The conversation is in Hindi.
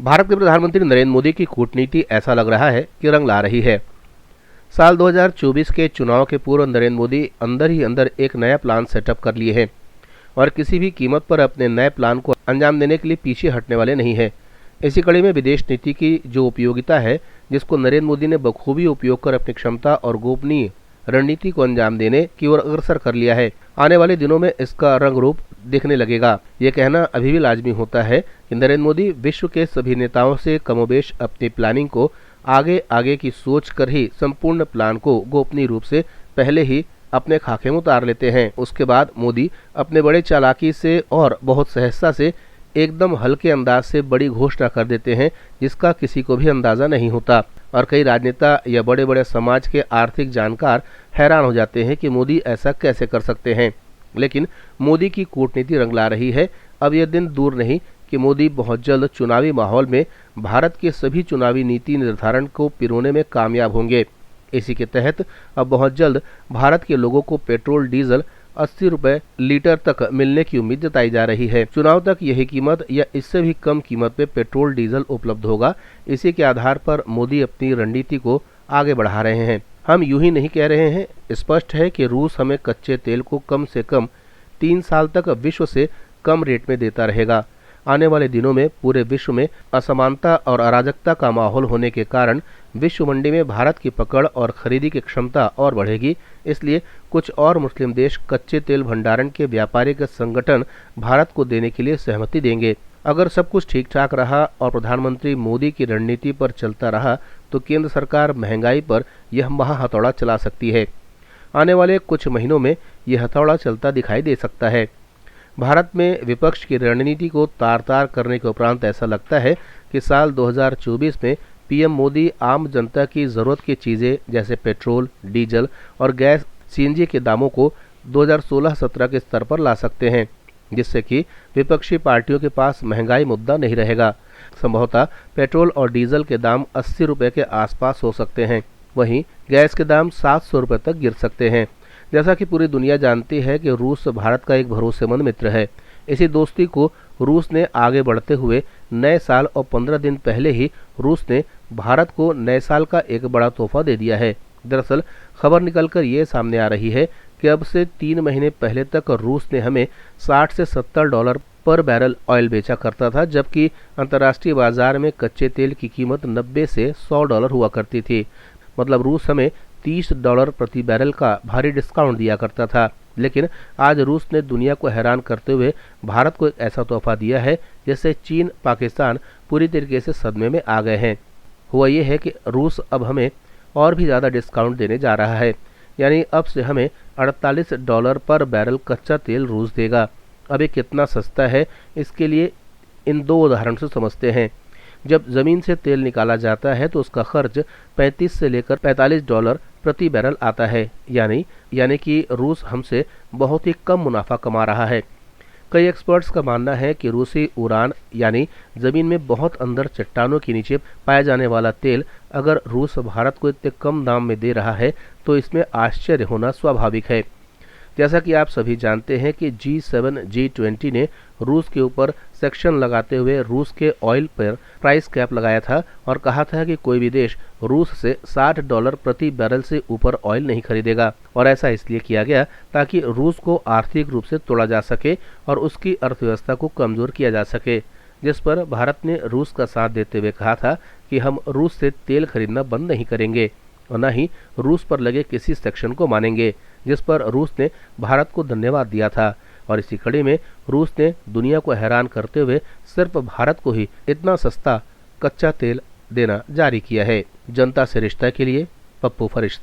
भारत के प्रधानमंत्री नरेंद्र मोदी की कूटनीति ऐसा लग रहा है कि रंग ला रही है। साल 2024 के चुनाव के पूर्व नरेंद्र मोदी अंदर ही अंदर एक नया प्लान सेटअप कर लिए हैं और किसी भी कीमत पर अपने नए प्लान को अंजाम देने के लिए पीछे हटने वाले नहीं हैं। इसी कड़ी में विदेश नीति की जो उपयोगिता है, जिसको नरेंद्र मोदी ने बखूबी उपयोग कर अपनी क्षमता और गोपनीय रणनीति को अंजाम देने की ओर अग्रसर कर लिया है। आने वाले दिनों में इसका रंग रूप दिखने लगेगा। ये कहना अभी भी लाजमी होता है कि नरेंद्र मोदी विश्व के सभी नेताओं से कमोबेश अपनी प्लानिंग को आगे की सोच कर ही संपूर्ण प्लान को गोपनीय रूप से पहले ही अपने खाके में उतार लेते हैं। उसके बाद मोदी अपने बड़े चालाकी से और बहुत सहजता से एकदम हल्के अंदाज से बड़ी घोषणा कर देते हैं, जिसका किसी को भी अंदाजा नहीं होता। और कई राजनेता या बड़े बड़े समाज के आर्थिक जानकार हैरान हो जाते हैं कि मोदी ऐसा कैसे कर सकते हैं। लेकिन मोदी की कूटनीति रंग ला रही है। अब यह दिन दूर नहीं कि मोदी बहुत जल्द चुनावी माहौल में भारत के सभी चुनावी नीति निर्धारण को पिरोने में कामयाब होंगे। इसी के तहत अब बहुत जल्द भारत के लोगों को पेट्रोल डीजल 80 रुपए लीटर तक मिलने की उम्मीद जताई जा रही है। चुनाव तक यही कीमत या इससे भी कम कीमत पे पेट्रोल डीजल उपलब्ध होगा। इसी के आधार पर मोदी अपनी रणनीति को आगे बढ़ा रहे हैं। हम यूं ही नहीं कह रहे हैं, स्पष्ट है कि रूस हमें कच्चे तेल को कम से कम 3 साल तक विश्व से कम रेट में देता रहेगा। आने वाले दिनों में पूरे विश्व में असमानता और अराजकता का माहौल होने के कारण विश्व मंडी में भारत की पकड़ और खरीदी की क्षमता और बढ़ेगी। इसलिए कुछ और मुस्लिम देश कच्चे तेल भंडारण के व्यापारिक संगठन भारत को देने के लिए सहमति देंगे। अगर सब कुछ ठीक ठाक रहा और प्रधानमंत्री मोदी की रणनीति पर चलता रहा तो केंद्र सरकार महंगाई पर यह महाहथौड़ा चला सकती है। आने वाले कुछ महीनों में यह हथौड़ा चलता दिखाई दे सकता है। भारत में विपक्ष की रणनीति को तार-तार करने के उपरांत ऐसा लगता है कि साल 2024 में पीएम मोदी आम जनता की जरूरत की चीजें जैसे पेट्रोल, डीजल और गैस सीएनजी के दामों को 2016-17 के स्तर पर ला सकते हैं, जिससे कि विपक्षी पार्टियों के पास महंगाई मुद्दा नहीं रहेगा। संभवतः पेट्रोल और डीजल के दाम 80 रुपए के आसपास हो सकते हैं। वहीं गैस के दाम 700 रुपए तक गिर सकते हैं। जैसा कि पूरी दुनिया जानती है कि रूस भारत का एक भरोसेमंद मित्र है। इसी दोस्ती को रूस ने आगे बढ़ते हुए नए साल और 15 दिन पहले ही रूस ने भारत को नए साल का एक बड़ा तोहफा दे दिया है। दरअसल खबर निकलकर ये सामने आ रही है कि अब से 3 महीने पहले तक रूस ने हमें 60 से 70 डॉलर पर बैरल ऑयल बेचा करता था, जबकि अंतर्राष्ट्रीय बाजार में कच्चे तेल की कीमत 90 से 100 डॉलर हुआ करती थी। मतलब रूस हमें 30 डॉलर प्रति बैरल का भारी डिस्काउंट दिया करता था। लेकिन आज रूस ने दुनिया को हैरान करते हुए भारत को एक ऐसा तोहफा दिया है जिससे चीन, पाकिस्तान पूरी तरीके से सदमे में आ गए हैं। हुआ ये है कि रूस अब हमें और भी ज़्यादा डिस्काउंट देने जा रहा है, यानी अब से हमें 48 डॉलर पर बैरल कच्चा तेल रूस देगा। अब ये कितना सस्ता है, इसके लिए इन 2 उदाहरण से समझते हैं। जब ज़मीन से तेल निकाला जाता है तो उसका खर्च 35 से लेकर 45 डॉलर प्रति बैरल आता है, यानी कि रूस हमसे बहुत ही कम मुनाफा कमा रहा है। कई एक्सपर्ट्स का मानना है कि रूसी उरान यानी ज़मीन में बहुत अंदर चट्टानों के नीचे पाया जाने वाला तेल अगर रूस भारत को इतने कम दाम में दे रहा है तो इसमें आश्चर्य होना स्वाभाविक है। जैसा कि आप सभी जानते हैं कि G7 G20 ने रूस के ऊपर सेक्शन लगाते हुए रूस के ऑयल पर प्राइस कैप लगाया था और कहा था कि कोई भी देश रूस से 60 डॉलर प्रति बैरल से ऊपर ऑयल नहीं खरीदेगा। और ऐसा इसलिए किया गया ताकि रूस को आर्थिक रूप से तोड़ा जा सके और उसकी अर्थव्यवस्था को कमज़ोर किया जा सके, जिस पर भारत ने रूस का साथ देते हुए कहा था कि हम रूस से तेल खरीदना बंद नहीं करेंगे और न ही रूस पर लगे किसी सेक्शन को मानेंगे, जिस पर रूस ने भारत को धन्यवाद दिया था। और इसी कड़ी में रूस ने दुनिया को हैरान करते हुए सिर्फ भारत को ही इतना सस्ता कच्चा तेल देना जारी किया है। जनता से रिश्ता के लिए पप्पू फरिश्ता।